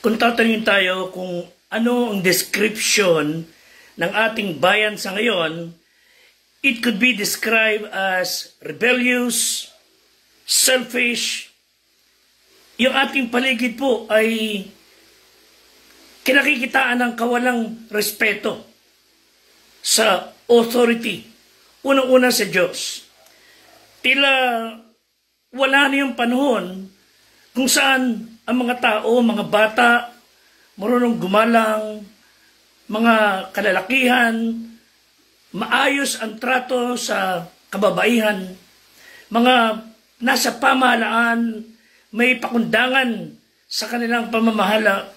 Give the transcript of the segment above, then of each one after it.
Kung tatanungin tayo kung ano ang description ng ating bayan sa ngayon, it could be described as rebellious, selfish. Yung ating paligid po ay kinakikitaan ng kawalang respeto sa authority. Unang-una sa Diyos. Tila wala na yung panahon kung saan ang mga tao, mga bata, marunong gumalang, mga kalalakihan, maayos ang trato sa kababaihan, mga nasa pamahalaan, may pakundangan sa kanilang pamamahala,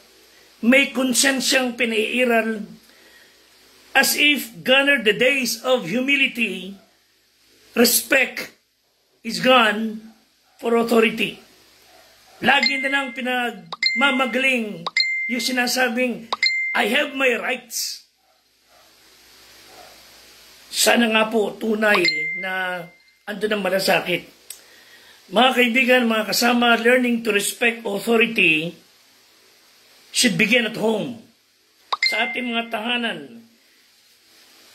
may konsensyang pinaiiral, as if gone are the days of humility, respect is gone for authority. Lagi na lang pinagmamagaling yung sinasabing, I have my rights. Sana nga po tunay na ando ng malasakit. Mga kaibigan, mga kasama, learning to respect authority should begin at home. Sa ating mga tahanan,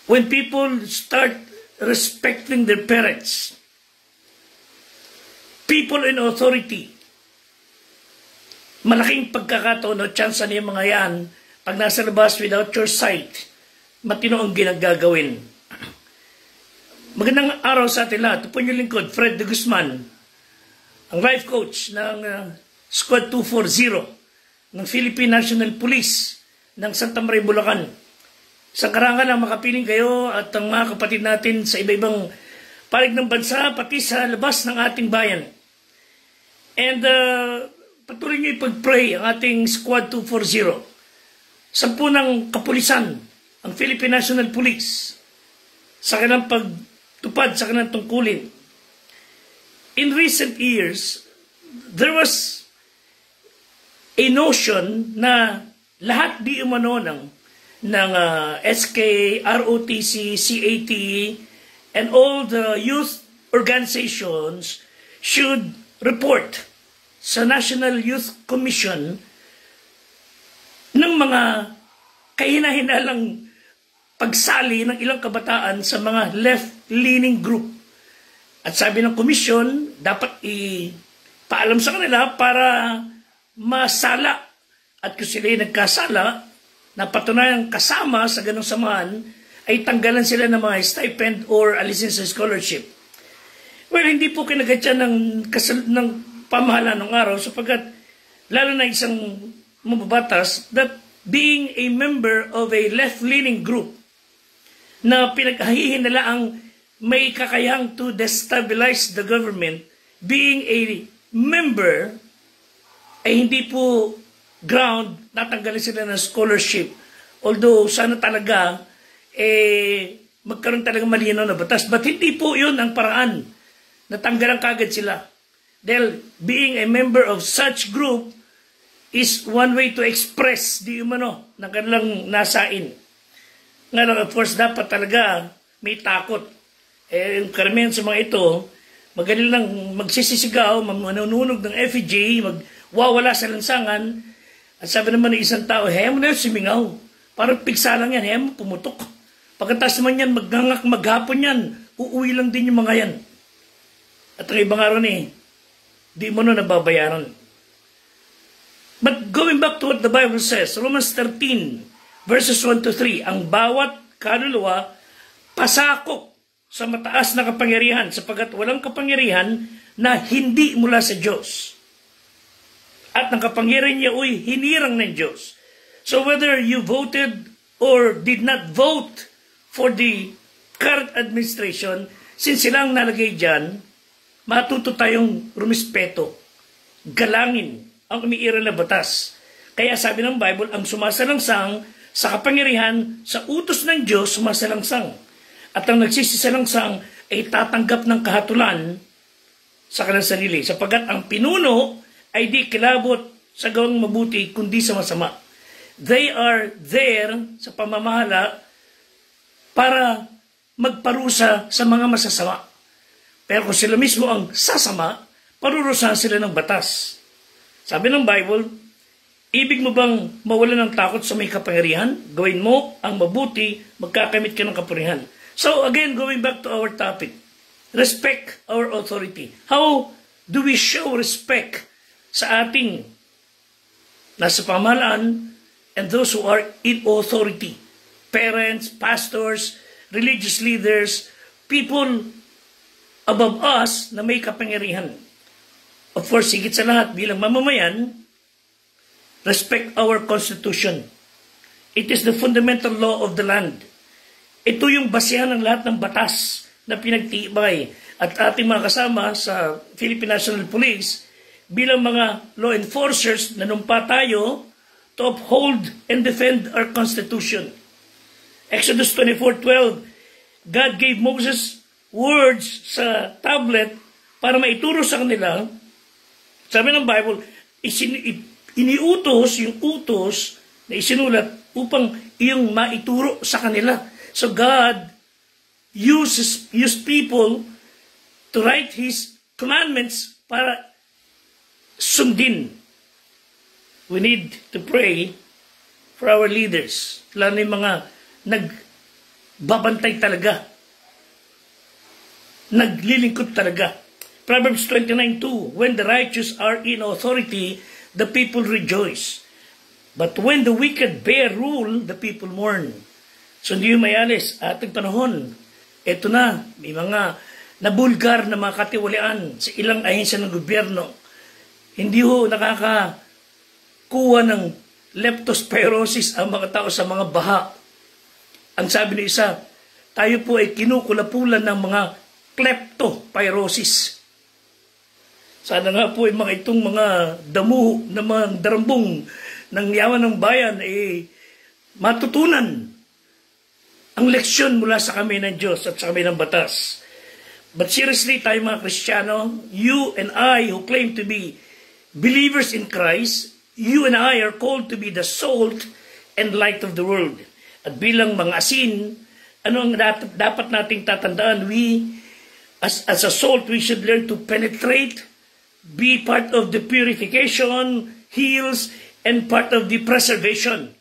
when people start respecting their parents, people in authority, malaking pagkakataon o chance na yung mga yan, pag nasa labas without your sight, matino ang ginagagawin. Magandang araw sa atin lahat. Ito po yung lingkod, Fred de Guzman, ang life coach ng Squad 240 ng Philippine National Police ng Santa Maria, Bulacan. Sa karangan ang makapiling kayo at ang mga kapatid natin sa iba-ibang panig ng bansa, pati sa labas ng ating bayan. And patuloy niyo ipag-pray ang ating Squad 240. Sampu ng kapulisan, ang Philippine National Police, sa kanilang pagtupad sa kanilang tungkulin. In recent years, there was a notion na lahat di umano ng SK, ROTC, CAT, and all the youth organizations should report sa National Youth Commission ng mga kahina-hinalang pagsali ng ilang kabataan sa mga left-leaning group. At sabi ng komisyon, dapat ipaalam sa kanila para masala. At kung sila nagkasala, na patunayang kasama sa ganong samahan, ay tanggalan sila ng mga stipend or alisin sa scholarship. Well, hindi po kinagatyan ng pamahalaan ng araw sapagkat lalo na isang mababatas that being a member of a left-leaning group na pinaghahihin nila ang may kakayahang to destabilize the government, being a member ay hindi po ground, natanggalin sila ng scholarship. Although sana talaga magkaroon talaga malinaw na batas. But hindi po yun ang paraan. Natanggalan kagad sila. Dahil being a member of such group is one way to express di umano ng kanilang nasain. Ngayon, of course, dapat talaga may takot. Yung karamihan sa mga ito, magaling lang magsisisigaw, manununog ng effigy, magwawala sa lansangan. At sabi naman ng isang tao, mo na yun, simingaw. Parang pigsa lang yan, mo pumutok. Pagkatas naman yan, maggangak, maghapon yan, uuwi lang din yung mga yan. At ang ibang araw di mo na nababayaran. But going back to what the Bible says, Romans 13, verses 1 to 3, ang bawat kaluluwa, pasakop sa mataas na kapangyarihan, sapagkat walang kapangyarihan na hindi mula sa Diyos. At ang kapangyarihan niya hinirang ng Diyos. So whether you voted or did not vote for the current administration, since silang nalagay dyan, matuto tayong rumispeto, galangin ang umiiral na batas. Kaya sabi ng Bible, ang sumasalangsang sa kapangyarihan, sa utos ng Diyos, sumasalangsang. At ang nagsisisalangsang ay tatanggap ng kahatulan sa kanilang sarili. Sapagat ang pinuno ay di kilabot sa gawang mabuti, kundi sa masama. They are there sa pamamahala para magparusa sa mga masasama. Pero kung sila mismo ang sasama, parurusahan sila ng batas. Sabi ng Bible, Ibig mo bang mawala ng takot sa may kapangyarihan? Gawin mo ang mabuti, magkakamit ka ng kapangyarihan. So again, going back to our topic, respect our authority. How do we show respect sa ating nasa pamahalaan and those who are in authority? Parents, pastors, religious leaders, people above us na may kapangyarihan. Of course, higit sa lahat, bilang mamamayan, respect our Constitution. It is the fundamental law of the land. Ito yung basehan ng lahat ng batas na pinagtibay. At ating mga kasama sa Philippine National Police, bilang mga law enforcers, nanumpa tayo to uphold and defend our Constitution. Exodus 24:12, God gave Moses words sa tablet para maituro sa kanila. Sabi ng Bible, iniutos yung utos na isinulat upang iyong maituro sa kanila. So God used people to write His commandments para sundin. We need to pray for our leaders, lalo yung mga nagbabantay talaga, naglilingkod talaga. Proverbs 29:2, when the righteous are in authority, the people rejoice. But when the wicked bear rule, the people mourn. So hindi yung mayalis, ating panahon, eto na, may mga nabulgar na mga katiwalian sa ilang ahensya ng gobyerno. Hindi ho nakakakuha ng leptospirosis ang mga tao sa mga baha. Ang sabi ng isa, tayo po ay kinukulapulan ng mga kleptopyrosis. Sana nga po ay mga itong mga damo na mga darambong ng yaman ng bayan ay matutunan ang leksyon mula sa kami ng Diyos at sa kami ng batas. But seriously, tayo mga Kristiyano, you and I who claim to be believers in Christ, you and I are called to be the salt and light of the world. At bilang mga asin, ano ang dapat nating tatandaan? We, as a salt, we should learn to penetrate, be part of the purification, heals, and part of the preservation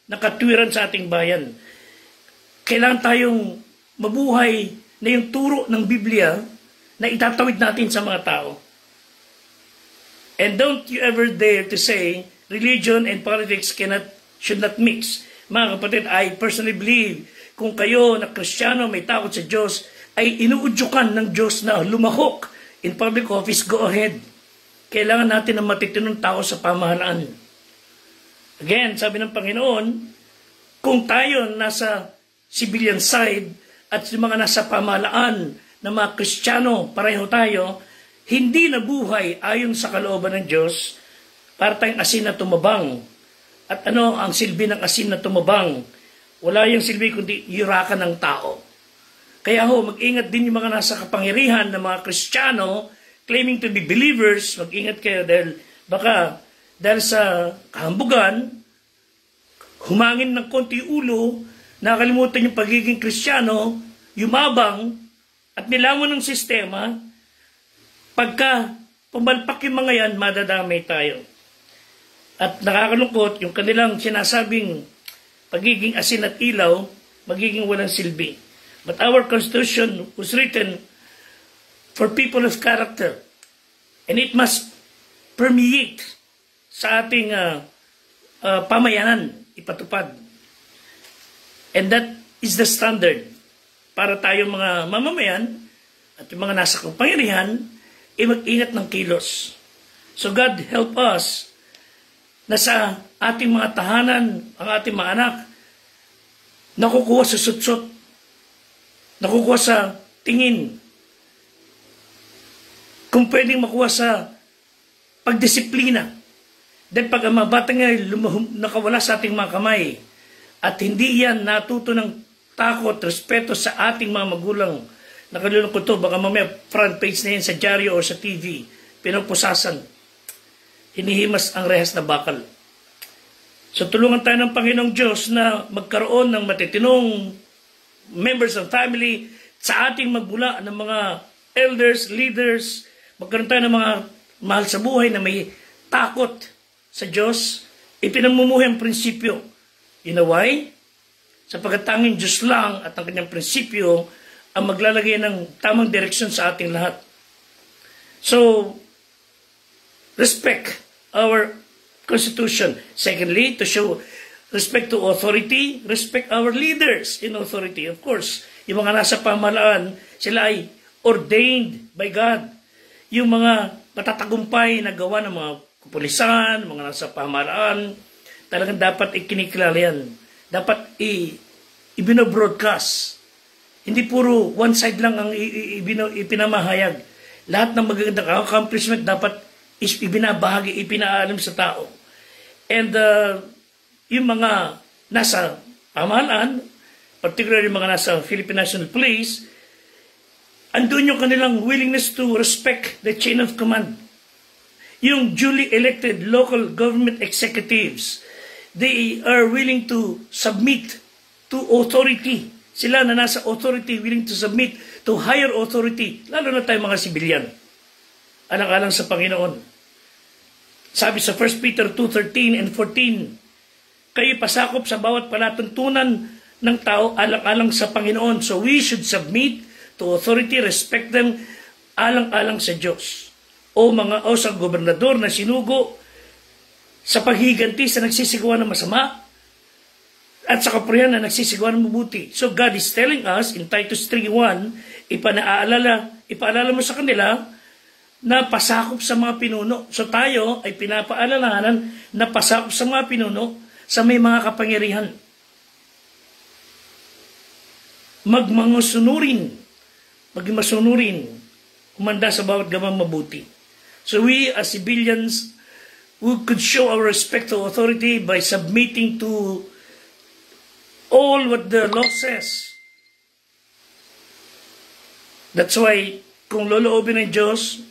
na katwiran sa ating bayan. Kailangan tayong mabuhay na yung turo ng Biblia na itatawid natin sa mga tao. And don't you ever dare to say religion and politics should not mix. Mga kapatid, I personally believe kung kayo na Kristiyano may takot sa Diyos ay inuudyukan ng Diyos na lumahok in public office, go ahead. Kailangan natin ng matitinong tao sa pamahalaan. Again, sabi ng Panginoon, kung tayo nasa civilian side at yung mga nasa pamahalaan na mga Kristiyano, pareho tayo, hindi nabuhay ayon sa kalooban ng Diyos, para tayong asin na tumabang. At ano ang silbi ng asin na tumabang? Wala yung silbi kundi yurakan ng tao. Kaya mag-ingat din yung mga nasa kapangyarihan ng mga Kristiyano, claiming to be believers, mag-ingat kayo dahil baka dahil sa kahambugan, humangin ng konti ulo, nakalimutan yung pagiging Kristiyano, yumabang, at nilamon ng sistema, pagka pumalpak yung mga yan, madadamay tayo. At nakakalungkot, yung kanilang sinasabing pagiging asin at ilaw, magiging walang silbi. But our Constitution was written for people of character. And it must permeate sa ating pamayanan, ipatupad. And that is the standard para tayong mga mamamayan at yung mga nasa kapangyarihan ay mag-ingat ng kilos. So God help us na sa ating mga tahanan, ang ating mga anak, nakukuha sa sutsot, nakukuha sa tingin, kung pwedeng makuha sa pagdisiplina. Dahil pag ang mga bata ngayon nakawala sa ating mga kamay at hindi yan natuto ng takot, respeto sa ating mga magulang, nakalulong ko to, baka mamaya front page na yan sa dyaryo o sa TV, pinupusasan, hinihimas ang rehas na bakal. So tulungan tayo ng Panginoong Diyos na magkaroon ng matitinong members of family sa ating magmula ng mga elders, leaders, magkaroon tayo ng mga mahal sa buhay na may takot sa Diyos ipinamumuhay ang prinsipyo. You know why? Sapagkat tanging Diyos lang at ang kanyang prinsipyo ang maglalagay ng tamang direksyon sa ating lahat. So, respect our Constitution. Secondly, to show respect to authority, respect our leaders in authority. Of course, yung mga nasa pamahalaan, sila ay ordained by God. Yung mga matatagumpay na gawa ng mga kapulisan, mga nasa pamahalaan, talagang dapat ikinikilala yan. Dapat ibino-broadcast. Hindi puro one side lang ang ipinamahayag. Lahat ng magagandang accomplishment dapat ibinabahagi, ipinaalam sa tao. And yung mga nasa pamahalaan, particularly yung mga nasa Philippine National Police, andun yung kanilang willingness to respect the chain of command. Yung duly elected local government executives, they are willing to submit to authority. Sila na nasa authority, willing to submit to higher authority, lalo na tayo mga sibilyan. Alang-alang sa Panginoon. Sabi sa 1 Peter 2:13 and 14, kayo pasakop sa bawat palatuntunan ng tao alang-alang sa Panginoon. So we should submit to authority, respect them alang-alang sa Diyos. O sa gobernador na sinugo sa paghiganti sa nagsisigawa ng masama at sa kapurihan na nagsisigawa ng mabuti. So God is telling us in Titus 3:1, ipaalala mo sa kanila na pasakop sa mga pinuno. So tayo ay pinapaalalahanan na pasakop sa mga pinuno sa may mga kapangyarihan. Maging masunurin, umanda sa bawat gamang mabuti. So we as civilians, we could show our respect to authority by submitting to all what the law says. That's why, kung loloobin ng Diyos,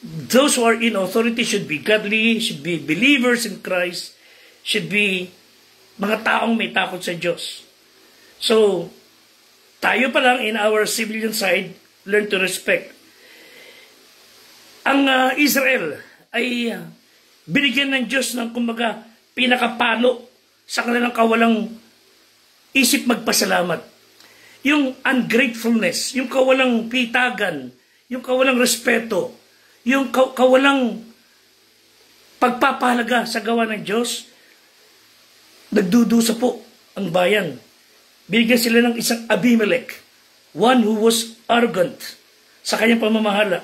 those who are in authority should be godly, should be believers in Christ, should be mga taong may takot sa Diyos. So, tayo pa lang in our civilian side, learn to respect. Ang Israel ay binigyan ng Diyos ng kumbaga pinakapalo sa kanilang kawalang isip magpasalamat. Yung ungratefulness, yung kawalang pitagan, yung kawalang respeto, yung kawalang pagpapahalaga sa gawa ng Diyos, nagdudusa po ang bayan. Binigyan sila ng isang Abimelech, one who was arrogant sa kanyang pamamahala.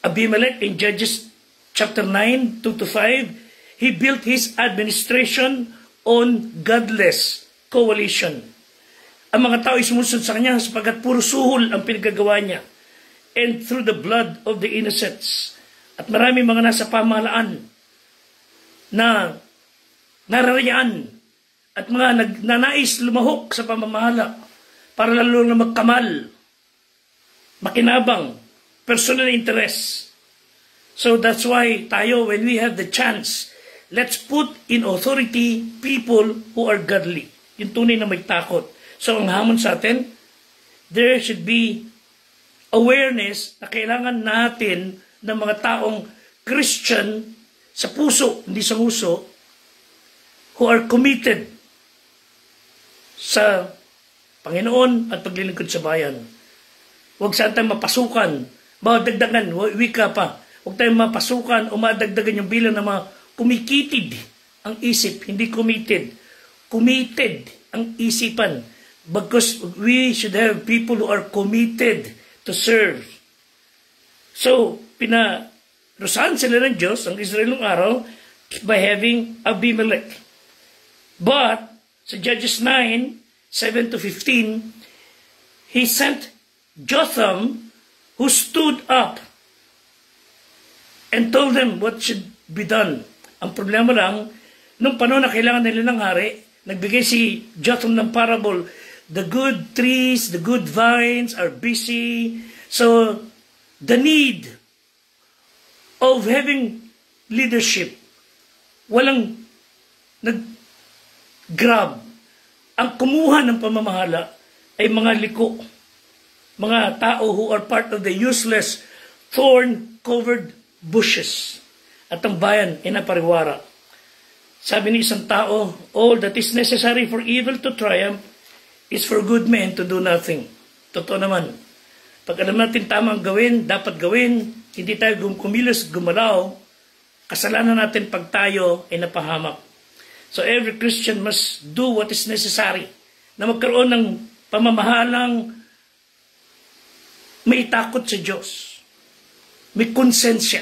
Abimelech in Judges chapter 9, 2-5, he built his administration on godless coalition. Ang mga tao ay sumusunod sa kanya sapagkat puro suhol ang pinagagawa niya. And through the blood of the innocents. At marami mga nasa pamahalaan na nararayaan at mga nagnanais lumahok sa pamamahala para lalo na magkamal, makinabang, personal interest. So that's why tayo, when we have the chance, let's put in authority people who are godly. Yung tunay na may takot. So ang hamon sa atin, there should be awareness na kailangan natin ng mga taong Christian sa puso, hindi sa huso, who are committed sa Panginoon at paglilingkod sa bayan. Huwag saan tayong mapasukan, madagdagan, wika pa. Huwag tayong mapasukan o madagdagan yung bilang ng mga kumikitid ang isip, hindi committed. Committed ang isipan. Because we should have people who are committed to serve. So, pinarusahan sila ng Diyos, ang Israel ng araw, by having Abimelech. But, sa Judges 9, 7-15, he sent Jotham, who stood up and told them what should be done. Ang problema lang, nung panahon na kailangan nila ng hari, nagbigay si Jotham ng parable. The good trees, the good vines are busy. So, the need of having leadership, walang nag-grab. Ang kumuha ng pamamahala ay mga liko, mga tao who are part of the useless, thorn-covered bushes. At ang bayan ay napariwara. Sabi ni isang tao, all that is necessary for evil to triumph is for good men to do nothing. Totoo naman. Pag alam natin tamang gawin, dapat gawin, hindi tayo kumilos, gumalaw, kasalanan natin pag tayo ay napahamak. So every Christian must do what is necessary na magkaroon ng pamamahalang may takot sa Diyos. May konsensya.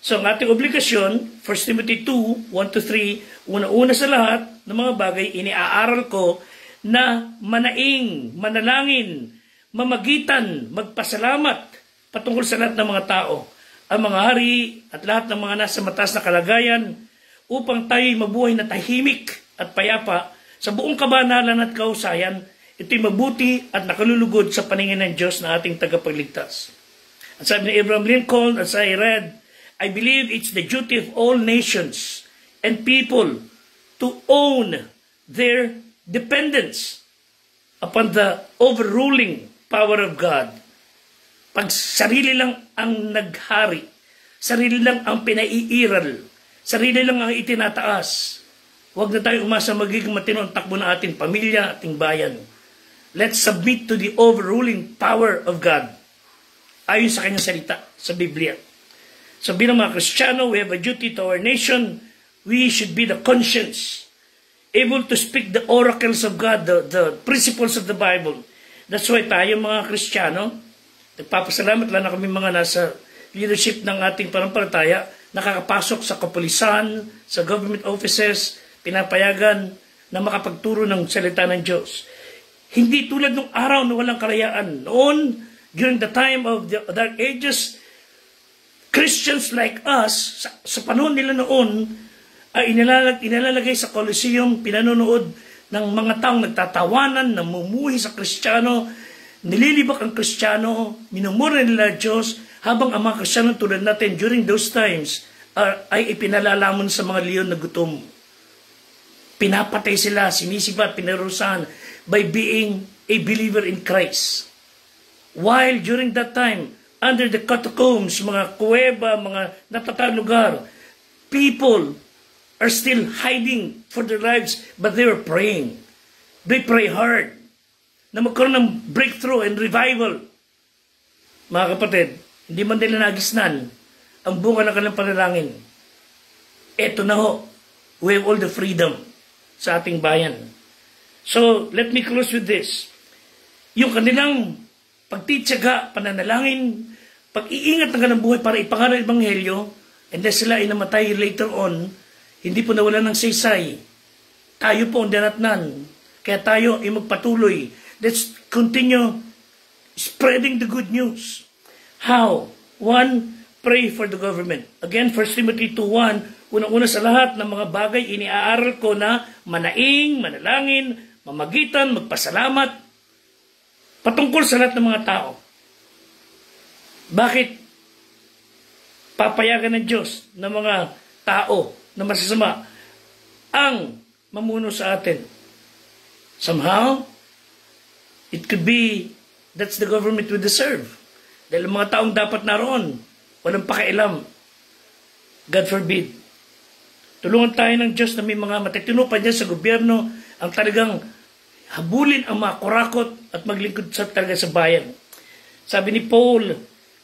So ang ating obligasyon, 1 Timothy 2, 1-3, una-una sa lahat ng mga bagay, iniaaral ko na manaing, manalangin, mamagitan, magpasalamat patungkol sa lahat ng mga tao, ang mga hari at lahat ng mga nasa mataas na kalagayan, upang tayo'y mabuhay na tahimik at payapa sa buong kabanalan at kausayan, ito'y mabuti at nakalulugod sa paningin ng Diyos na ating tagapagligtas. At sabi ni Abraham Lincoln, as I read, I believe it's the duty of all nations and people to own their dependence upon the overruling power of God. Pag sarili lang ang naghari, sarili lang ang pinaiiral, sarili lang ang itinataas, huwag na tayo umasa magiging matino ang takbo ng ating pamilya, ating bayan. Let's submit to the overruling power of God. Ayon sa kanyang salita sa Biblia. So bilang mga Kristiyano, we have a duty to our nation. We should be the conscience, able to speak the oracles of God, the principles of the Bible. That's why tayo mga Kristiyano, nagpapasalamat lang na kami mga nasa leadership ng ating panampalataya, nakakapasok sa kapulisan, sa government offices, pinapayagan na makapagturo ng salita ng Diyos. Hindi tulad ng araw na walang kalayaan. Noon, during the time of the Dark Ages, Christians like us, sa panahon nila noon, ay inalalagay sa Colosseum, pinanonood ng mga taong nagtatawanan, namumuhi sa Kristiyano, nililibak ang Kristiyano, minumura nila Diyos, habang ang mga Kristiyano tulad natin during those times ay ipinalalamon sa mga leon na gutom. Pinapatay sila, sinisibat, pinarusahan by being a believer in Christ. While during that time, under the catacombs, mga kuweba, mga natatang lugar, people are still hiding for their lives, but they were praying. They pray hard na magkaroon ng breakthrough and revival. Mga kapatid, hindi man nila nagisnan ang bunga ng kanilang panalangin. Eto na ho, we have all the freedom sa ating bayan. So, let me close with this. Yung kanilang pagtitsaga, pananalangin, pag-iingat ng kanilang buhay para ipangaral ang Ebanghelyo, and then sila ay namatay later on, hindi po nawala ng saysay. Tayo po ang dinatnan. Kaya tayo ay magpatuloy. Let's continue spreading the good news. How? One, pray for the government. Again, 1 Timothy 2:1, unang-una sa lahat ng mga bagay, iniaaral ko na manaing, manalangin, mamagitan, magpasalamat, patungkol sa lahat ng mga tao. Bakit papayagan ng Diyos ng mga tao na masasama ang mamuno sa atin? Somehow, it could be that's the government we deserve. Dahil mga taong dapat naroon, walang pakialam. God forbid. Tulungan tayo ng Diyos na may mga matitino pa dyan sa gobyerno ang talagang habulin ang mga kurakot at maglingkod sa talaga sa bayan. Sabi ni Paul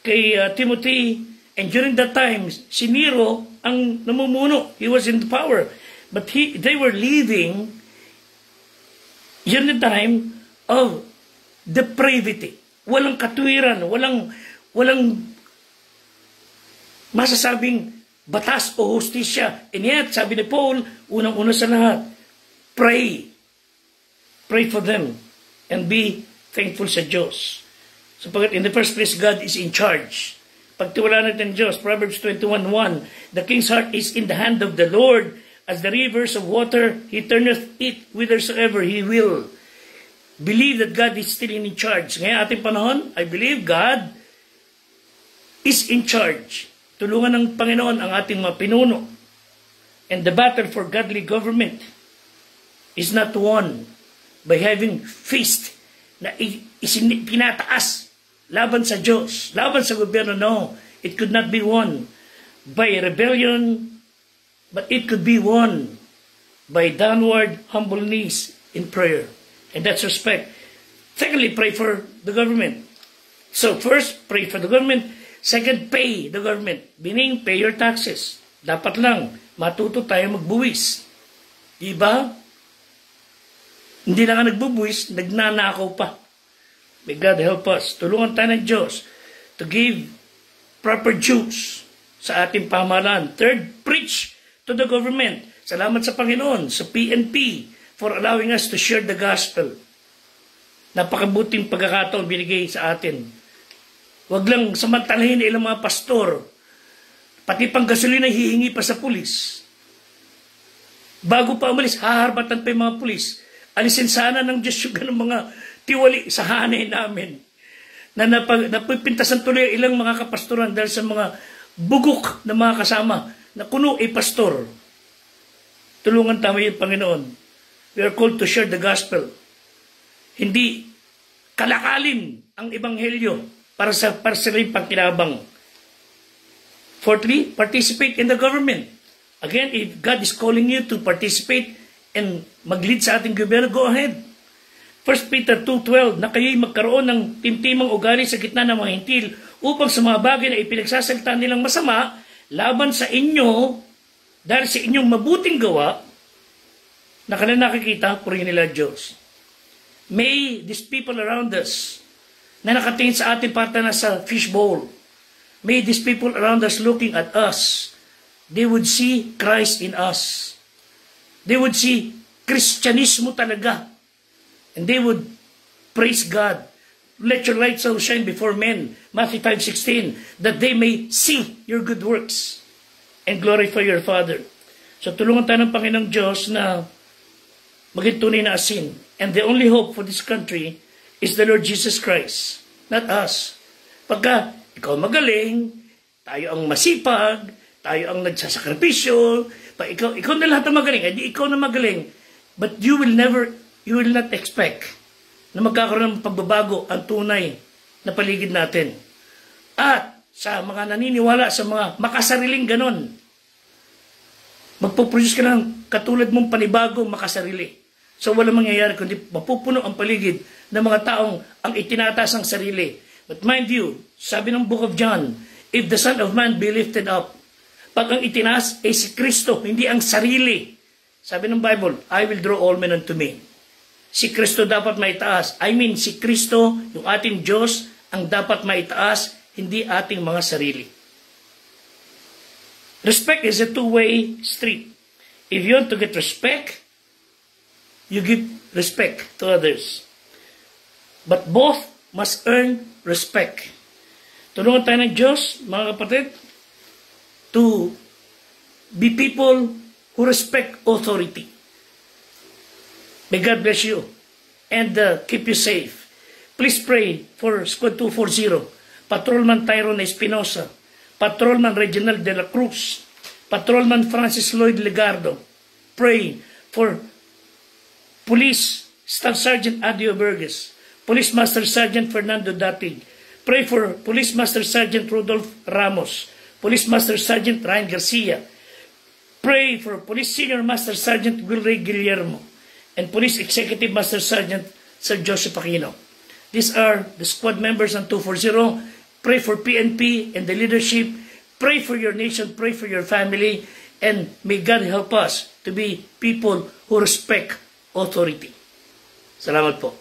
kay Timothy, and during that time, si Nero ang namumuno. He was in the power. But they were living during the time of depravity. Walang katuwiran, walang masasabing batas o hustisya. And yet, sabi ni Paul, unang-una sa lahat, pray. Pray for them and be thankful sa Diyos. Sapagkat in the first place, God is in charge. Pagtiwala natin Diyos, Proverbs 21:1, the king's heart is in the hand of the Lord, as the rivers of water, he turneth it whithersoever he will. Believe that God is still in charge. Ngayon ating panahon, I believe God is in charge. Tulungan ng Panginoon ang ating mga pinuno. And the battle for godly government is not won by having feast na pinataas laban sa Diyos, laban sa gobyerno. No, it could not be won by rebellion, but it could be won by downward humble knees in prayer. And that's respect. Secondly, pray for the government. So first, pray for the government. Second, pay the government. Meaning, pay your taxes. Dapat lang matuto tayo magbuwis. Diba? Hindi na nga nagbubuwis, nagnanakaw pa. May God help us. Tulungan tayo ng Diyos to give proper dues sa ating pamahalaan. Third, preach to the government. Salamat sa Panginoon, sa PNP, for allowing us to share the gospel. Napakabuting pagkakataon binigay sa atin. Huwag lang samantalahin ilang mga pastor. Pati pang gasolina hihingi pa sa pulis. Bago pa umalis, haharbatan pa yung mga pulis. Alisin sana ng Diyos yung ganong mga tiwali sa hanay namin. Na napipintasan tuloy ilang mga kapastoran dahil sa mga bugok na mga kasama na kuno ay pastor. Tulungan tayo yung Panginoon. We are called to share the gospel. Hindi kalakalin ang ebanghelyo para sa rin pagkinabang. Fourthly, participate in the government. Again, if God is calling you to participate and mag-lead sa ating gobyerno, go ahead. 1 Peter 2:12, na kayo'y magkaroon ng timtimang ugali sa gitna ng mga hintil upang sa mga bagay na ipinagsasalita nilang masama laban sa inyo dahil sa inyong mabuting gawa na kanilang nakikita, purihin nila Diyos. May these people around us na nakatingin sa ating parta na sa fishbowl, may these people around us looking at us, they would see Christ in us. They would see Kristyanismo talaga. And they would praise God. Let your light so shine before men, Matthew 5:16, that they may see your good works and glorify your Father. So tulungan tayo ng Panginoong Diyos na maging tunay na asin. And the only hope for this country is the Lord Jesus Christ, not us. Pagka ikaw magaling, tayo ang masipag, tayo ang nagsasakripisyo, ikaw na lahat ang magaling, hindi ikaw na magaling, but you will not expect na magkakaroon ng pagbabago ang tunay na paligid natin. At sa mga naniniwala sa mga makasariling ganon, magpuproduce ka ng katulad mong panibagong makasarili. So wala mangyayari kundi mapupuno ang paligid ng mga taong ang itinataas ang sarili. But mind you, sabi ng Book of John, if the Son of Man be lifted up, pag ang itinaas ay si Kristo, hindi ang sarili. Sabi ng Bible, I will draw all men unto me. Si Kristo dapat maitaas. I mean, si Kristo, yung ating Diyos, ang dapat maitaas, hindi ating mga sarili. Respect is a two-way street. If you want to get respect, you give respect to others. But both must earn respect. Tulungan tayo ng Diyos, mga kapatid, to be people who respect authority. May God bless you and keep you safe. Please pray for Squad 240, Patrolman Tyrone Espinosa, Patrolman Reginald de la Cruz, Patrolman Francis Lloyd Legardo. Pray for Police Staff Sergeant Adio Burgess, Police Master Sergeant Fernando Datig. Pray for Police Master Sergeant Rodolph Ramos, Police Master Sergeant Ryan Garcia. Pray for Police Senior Master Sergeant Wilray Guillermo and Police Executive Master Sergeant Sir Joseph Aquino. These are the squad members on 240. Pray for PNP and the leadership. Pray for your nation. Pray for your family. And may God help us to be people who respect authority. Salamat po.